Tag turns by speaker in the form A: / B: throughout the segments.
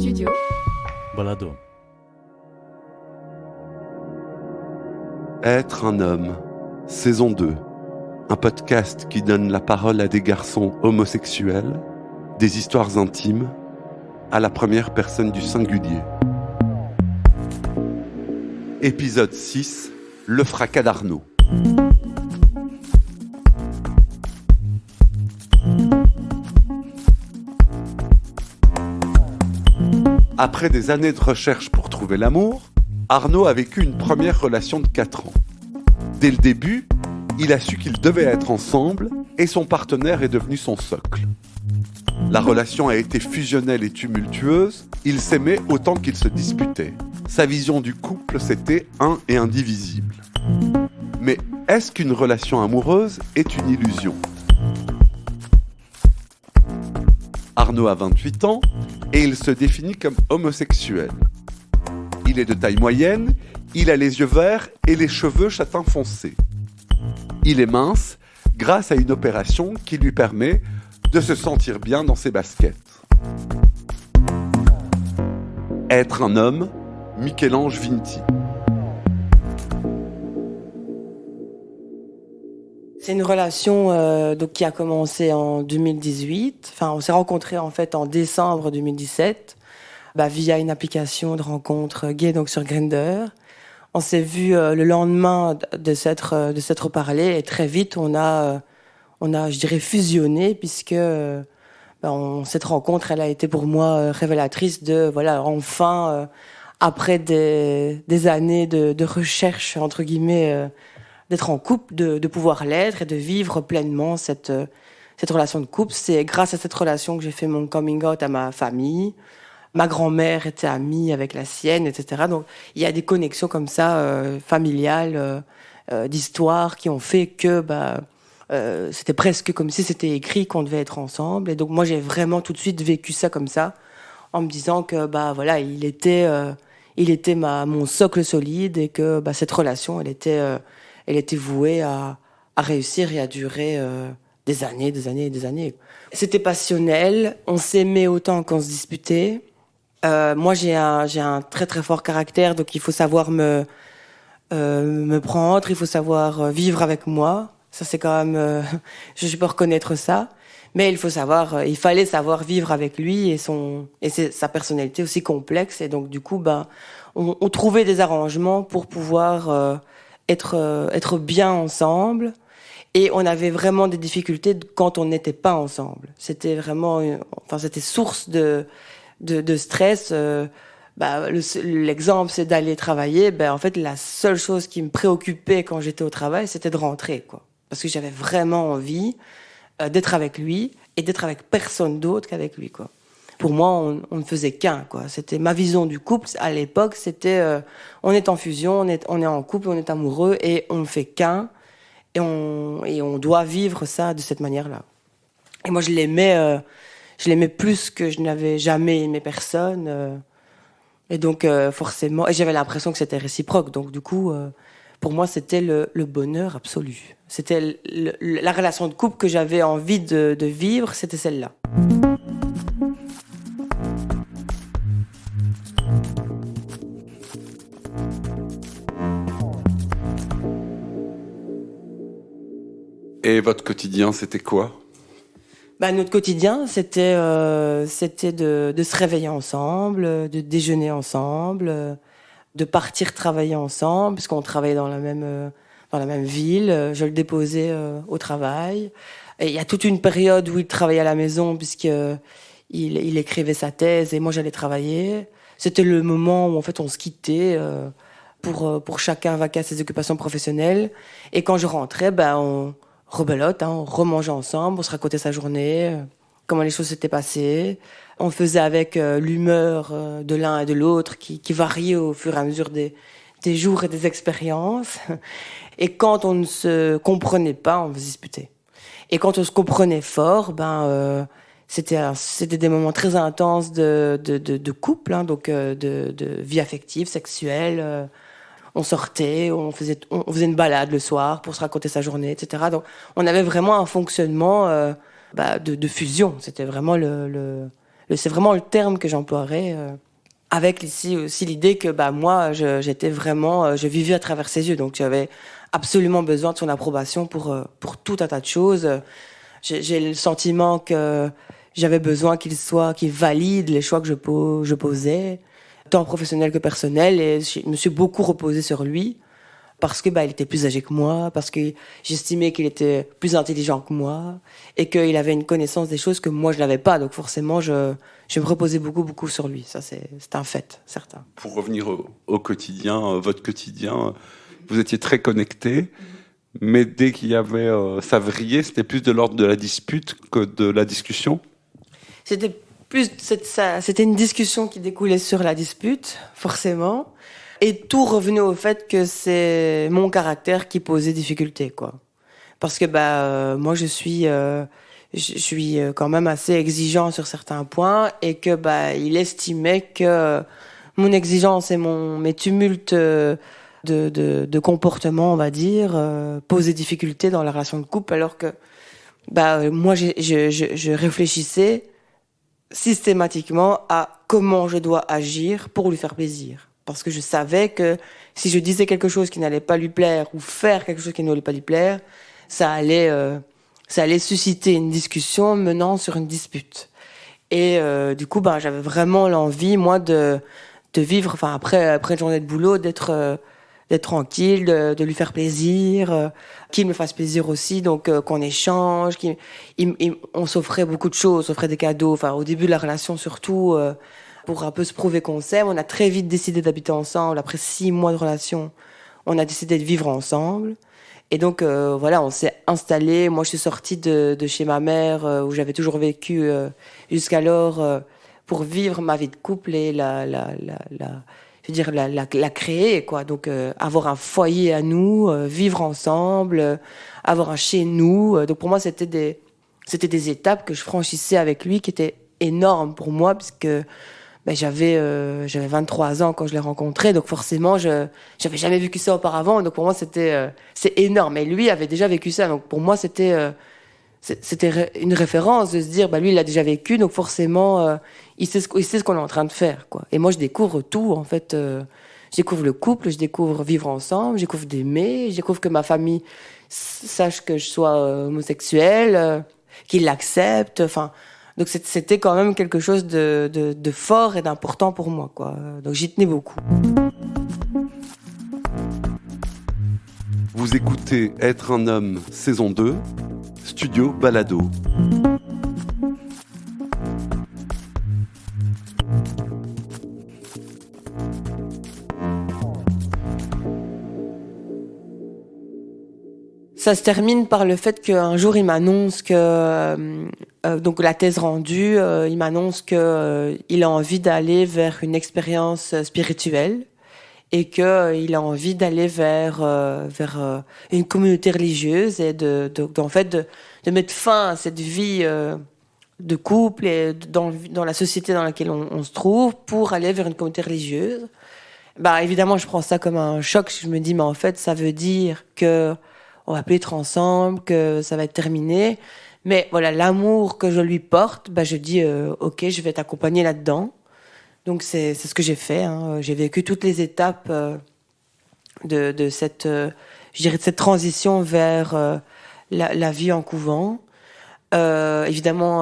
A: Studio
B: Balado.
C: Être un homme, saison 2. Un podcast qui donne la parole à des garçons homosexuels, des histoires intimes, à la première personne du singulier. Épisode 6, le fracas d'Arnaud. Après des années de recherche pour trouver l'amour, Arnaud a vécu une première relation de 4 ans. Dès le début, il a su qu'ils devaient être ensemble et son partenaire est devenu son socle. La relation a été fusionnelle et tumultueuse, ils s'aimaient autant qu'ils se disputaient. Sa vision du couple, c'était un et indivisible. Mais est-ce qu'une relation amoureuse est une illusion ? Arnaud a 28 ans et il se définit comme homosexuel. Il est de taille moyenne, il a les yeux verts et les cheveux châtain foncé. Il est mince grâce à une opération qui lui permet de se sentir bien dans ses baskets. Être un homme, Michel-Ange Vinti.
D: C'est une relation qui a commencé en 2018. Enfin, on s'est rencontrés en fait en décembre 2017 via une application de rencontre gay, donc sur Grindr. On s'est vu le lendemain de s'être reparlé et très vite on a je dirais fusionné puisque cette rencontre elle a été pour moi révélatrice de voilà enfin après des années de recherche entre guillemets d'être en couple, de pouvoir l'être et de vivre pleinement cette relation de couple. C'est grâce à cette relation que j'ai fait mon coming out à ma famille. Ma grand-mère était amie avec la sienne, etc. Donc, il y a des connexions comme ça, familiales, d'histoires qui ont fait que c'était presque comme si c'était écrit qu'on devait être ensemble. Et donc, moi, j'ai vraiment tout de suite vécu ça comme ça, en me disant que il était mon socle solide et que cette relation, elle était vouée à réussir et à durer des années et des années. C'était passionnel, on s'aimait autant qu'on se disputait. Moi, j'ai un très très fort caractère, donc il faut savoir me prendre, il faut savoir vivre avec moi. Ça, c'est quand même, je peux reconnaître ça. Mais il fallait savoir vivre avec lui et sa personnalité aussi complexe. Et donc, du coup, on trouvait des arrangements pour pouvoir être bien ensemble. Et on avait vraiment des difficultés quand on n'était pas ensemble. C'était vraiment, c'était source de stress. L'exemple, c'est d'aller travailler. En fait, la seule chose qui me préoccupait quand j'étais au travail, c'était de rentrer, quoi. Parce que j'avais vraiment envie d'être avec lui et d'être avec personne d'autre qu'avec lui, quoi. Pour moi, on ne faisait qu'un, quoi. C'était ma vision du couple. À l'époque, c'était on est en fusion, on est en couple, on est amoureux et on ne fait qu'un et on doit vivre ça de cette manière-là. Et moi, je l'aimais plus que je n'avais jamais aimé personne. Et donc, forcément, et j'avais l'impression que c'était réciproque. Donc, du coup, pour moi, c'était le bonheur absolu. C'était la relation de couple que j'avais envie de vivre, c'était celle-là.
C: Et votre quotidien, c'était quoi ?
D: Notre quotidien, c'était de se réveiller ensemble, de déjeuner ensemble, de partir travailler ensemble, puisqu'on travaillait dans la même ville. Je le déposais au travail. Et il y a toute une période où il travaillait à la maison, il écrivait sa thèse et moi j'allais travailler. C'était le moment où en fait on se quittait pour chacun vaquer à ses occupations professionnelles. Et quand je rentrais, on rebelote, on remangeait ensemble, on se racontait sa journée, comment les choses s'étaient passées. On faisait avec l'humeur de l'un et de l'autre qui variait au fur et à mesure des jours et des expériences. Et quand on ne se comprenait pas, on se disputait. Et quand on se comprenait fort, c'était des moments très intenses de couple, donc de vie affective, sexuelle. On sortait, on faisait une balade le soir pour se raconter sa journée, etc. Donc, on avait vraiment un fonctionnement de fusion. C'était vraiment le c'est vraiment le terme que j'emploierais. Avec ici aussi l'idée que moi, j'étais vraiment, je vivais à travers ses yeux, donc j'avais absolument besoin de son approbation pour tout un tas de choses. J'ai le sentiment que j'avais besoin qu'il valide les choix que je posais, tant professionnel que personnel, et je me suis beaucoup reposée sur lui parce que il était plus âgé que moi, parce que j'estimais qu'il était plus intelligent que moi et qu'il avait une connaissance des choses que moi je n'avais pas. Donc forcément, je me reposais beaucoup sur lui. Ça, c'est un fait, certain.
C: Pour revenir au quotidien, votre quotidien, vous étiez très connectés. Mais dès qu'il y avait ça vrillait, c'était plus de l'ordre de la dispute que de la discussion.
D: C'était une discussion qui découlait sur la dispute, forcément. Et tout revenait au fait que c'est mon caractère qui posait difficulté, quoi. Parce que moi je suis quand même assez exigeant sur certains points et que il estimait que mon exigence et mes tumultes de comportement, on va dire, posaient difficulté dans la relation de couple, alors que moi je réfléchissais systématiquement à comment je dois agir pour lui faire plaisir. Parce que je savais que si je disais quelque chose qui n'allait pas lui plaire ou faire quelque chose qui n'allait pas lui plaire, ça allait susciter une discussion menant sur une dispute. Et du coup, j'avais vraiment l'envie, moi, de vivre, après une journée de boulot, d'être tranquille, de lui faire plaisir, qu'il me fasse plaisir aussi, donc qu'on échange, on s'offrait beaucoup de choses, on s'offrait des cadeaux, au début de la relation surtout, pour un peu se prouver qu'on s'aime. On a très vite décidé d'habiter ensemble. Après 6 mois de relation, on a décidé de vivre ensemble. Et donc, on s'est installé. Moi, je suis sortie de chez ma mère, où j'avais toujours vécu jusqu'alors, pour vivre ma vie de couple et la créer, quoi. Donc, avoir un foyer à nous, vivre ensemble, avoir un chez nous. Donc, pour moi, c'était des étapes que je franchissais avec lui qui étaient énormes pour moi, puisque j'avais 23 ans quand je l'ai rencontré, donc forcément j'avais jamais vécu ça auparavant, donc pour moi c'est énorme. Et lui avait déjà vécu ça, donc pour moi c'était une référence de se dire lui il l'a déjà vécu, donc forcément il sait ce qu'on est en train de faire, quoi. Et moi je découvre tout en fait, je découvre le couple, je découvre vivre ensemble, je découvre d'aimer, je découvre que ma famille sache que je sois homosexuelle, qu'ils l'acceptent, donc c'était quand même quelque chose de fort et d'important pour moi, quoi. Donc j'y tenais beaucoup.
C: Vous écoutez Être un homme, saison 2, Studio Balado.
D: Ça se termine par le fait qu'un jour il m'annonce que donc la thèse rendue, il m'annonce que il a envie d'aller vers une expérience spirituelle et que il a envie d'aller vers une communauté religieuse et en fait de mettre fin à cette vie de couple et dans la société dans laquelle on se trouve pour aller vers une communauté religieuse. Évidemment, je prends ça comme un choc. Je me dis mais en fait ça veut dire que on va plus être ensemble, que ça va être terminé. Mais voilà, l'amour que je lui porte, je dis ok, je vais t'accompagner là-dedans. Donc c'est ce que j'ai fait, hein. J'ai vécu toutes les étapes de cette transition vers la vie en couvent. Évidemment,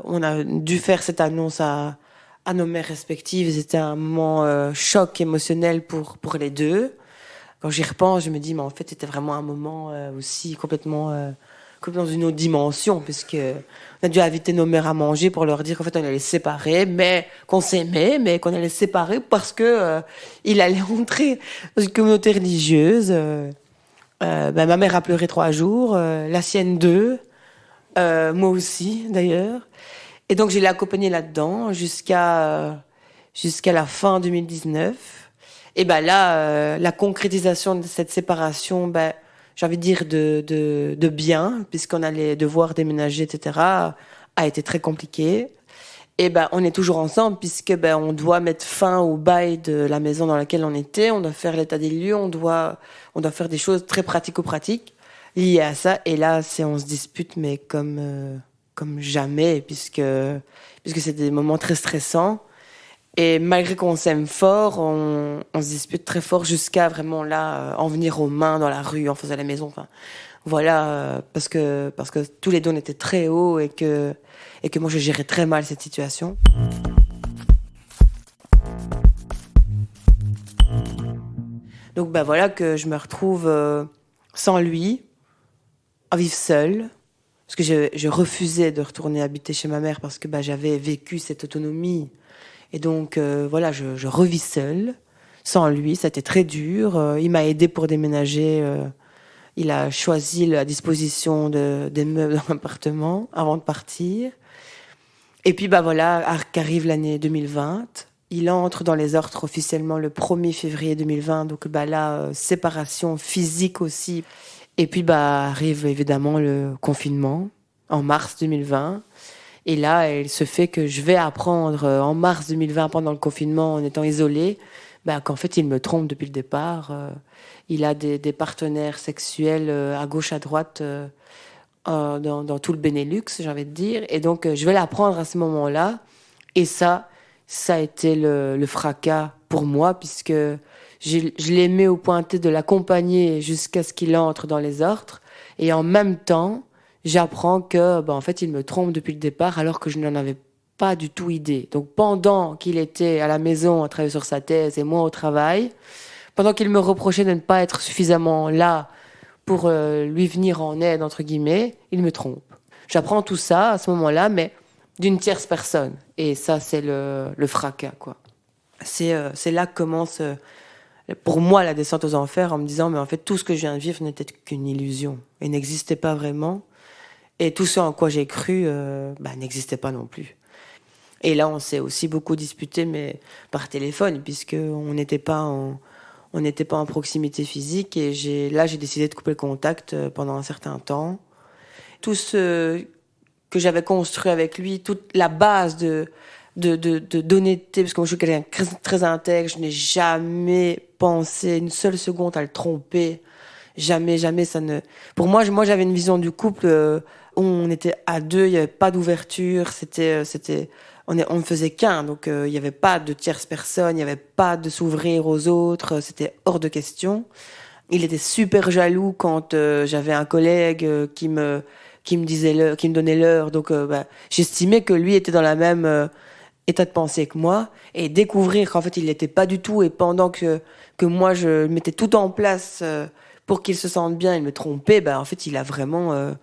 D: on a dû faire cette annonce à nos mères respectives. C'était un moment choc émotionnel pour les deux. Quand j'y repense, je me dis, mais en fait, c'était vraiment un moment aussi complètement comme dans une autre dimension, puisque on a dû inviter nos mères à manger pour leur dire qu'en fait, on allait les séparer, mais qu'on s'aimait, mais qu'on allait les séparer parce que il allait entrer dans une communauté religieuse. Ma mère a pleuré 3 jours, la sienne 2, moi aussi, d'ailleurs. Et donc, je l'ai accompagnée là-dedans jusqu'à la fin 2019. Et là, la concrétisation de cette séparation, j'ai envie de dire de bien, puisqu'on allait devoir déménager, etc., a été très compliqué. Et on est toujours ensemble, puisque on doit mettre fin au bail de la maison dans laquelle on était, on doit faire l'état des lieux, on doit faire des choses très pratico-pratiques liées à ça. Et là, on se dispute, mais comme comme jamais, puisque c'est des moments très stressants. Et malgré qu'on s'aime fort, on se dispute très fort jusqu'à vraiment là en venir aux mains dans la rue, en faisant la maison. Enfin, voilà, parce que tous les deux on était très hauts et que moi je gérais très mal cette situation. Donc voilà que je me retrouve sans lui, à vivre seule, parce que je refusais de retourner habiter chez ma mère parce que j'avais vécu cette autonomie. Et donc, je revis seule, sans lui. Ça a été très dur. Il m'a aidé pour déménager. Il a choisi la disposition des meubles dans l'appartement avant de partir. Et puis, qu'arrive l'année 2020. Il entre dans les ordres officiellement le 1er février 2020. Donc séparation physique aussi. Et puis, arrive évidemment le confinement en mars 2020. Et là, il se fait que je vais apprendre en mars 2020, pendant le confinement, en étant isolée, qu'en fait, il me trompe depuis le départ. Il a des partenaires sexuels à gauche, à droite, dans tout le Benelux, j'ai envie de dire. Et donc, je vais l'apprendre à ce moment-là. Et ça a été le fracas pour moi, puisque je l'ai mis au point de l'accompagner jusqu'à ce qu'il entre dans les ordres. Et en même temps, j'apprends que, en fait, il me trompe depuis le départ, alors que je n'en avais pas du tout idée. Donc, pendant qu'il était à la maison à travailler sur sa thèse et moi au travail, pendant qu'il me reprochait de ne pas être suffisamment là pour lui venir en aide, entre guillemets, il me trompe. J'apprends tout ça à ce moment-là, mais d'une tierce personne. Et ça, c'est le fracas, quoi. C'est là que commence, pour moi, la descente aux enfers, en me disant, mais en fait, tout ce que je viens de vivre n'était qu'une illusion et n'existait pas vraiment. Et tout ce en quoi j'ai cru n'existait pas non plus. Et là, on s'est aussi beaucoup disputé, mais par téléphone, puisqu'on n'était pas en proximité physique. Et j'ai décidé de couper le contact pendant un certain temps. Tout ce que j'avais construit avec lui, toute la base d'honnêteté, parce que moi je suis quelqu'un très, très intègre, je n'ai jamais pensé une seule seconde à le tromper. Jamais ça ne... Pour moi j'avais une vision du couple où on était à deux, il n'y avait pas d'ouverture, on ne faisait qu'un, donc il n'y avait pas de tierce personne, il n'y avait pas de s'ouvrir aux autres, c'était hors de question. Il était super jaloux quand j'avais un collègue qui me donnait l'heure, donc j'estimais que lui était dans la même état de pensée que moi, et découvrir qu'en fait il l'était pas du tout, et pendant que moi je mettais tout en place pour qu'il se sente bien, il me trompait, en fait il a vraiment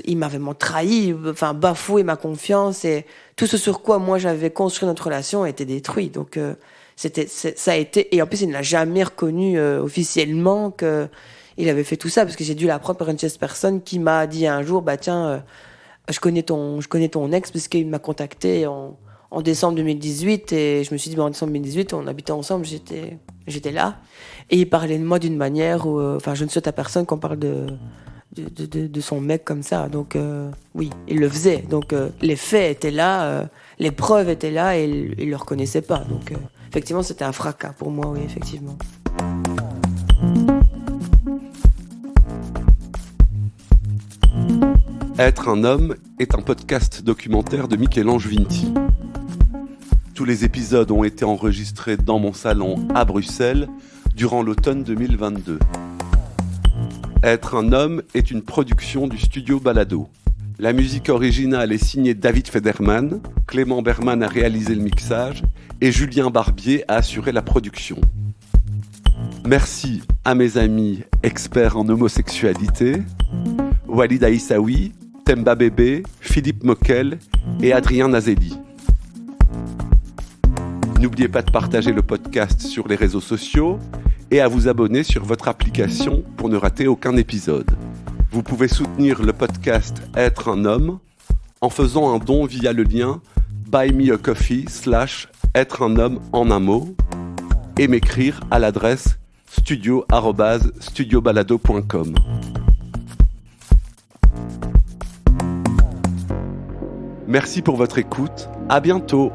D: il m'a vraiment trahi, bafoué ma confiance, et tout ce sur quoi moi j'avais construit notre relation a été détruit. Donc ça a été, et en plus il ne l'a jamais reconnu officiellement que il avait fait tout ça, parce que j'ai dû l'apprendre par une tierce personne qui m'a dit un jour, tiens, je connais ton ex, parce qu'il m'a contacté en décembre 2018, et je me suis dit, en décembre 2018, on habitait ensemble, j'étais là, et il parlait de moi d'une manière où, je ne souhaite à personne qu'on parle de son mec comme ça. Donc oui, il le faisait. Donc les faits étaient là, les preuves étaient là, et il le reconnaissait pas. Donc effectivement, c'était un fracas pour moi, oui, effectivement.
C: Être un homme est un podcast documentaire de Michel-Ange Vinti. Tous les épisodes ont été enregistrés dans mon salon à Bruxelles durant l'automne 2022. Être un homme est une production du studio Balado. La musique originale est signée David Federman, Clément Berman a réalisé le mixage et Julien Barbier a assuré la production. Merci à mes amis experts en homosexualité, Walid Aïssaoui, Temba Bébé, Philippe Moquel et Adrien Nazelli. N'oubliez pas de partager le podcast sur les réseaux sociaux et à vous abonner sur votre application pour ne rater aucun épisode. Vous pouvez soutenir le podcast Être un homme en faisant un don via le lien buymeacoffee/être un homme en un mot et m'écrire à l'adresse studio@studiobalado.com. Merci pour votre écoute. À bientôt.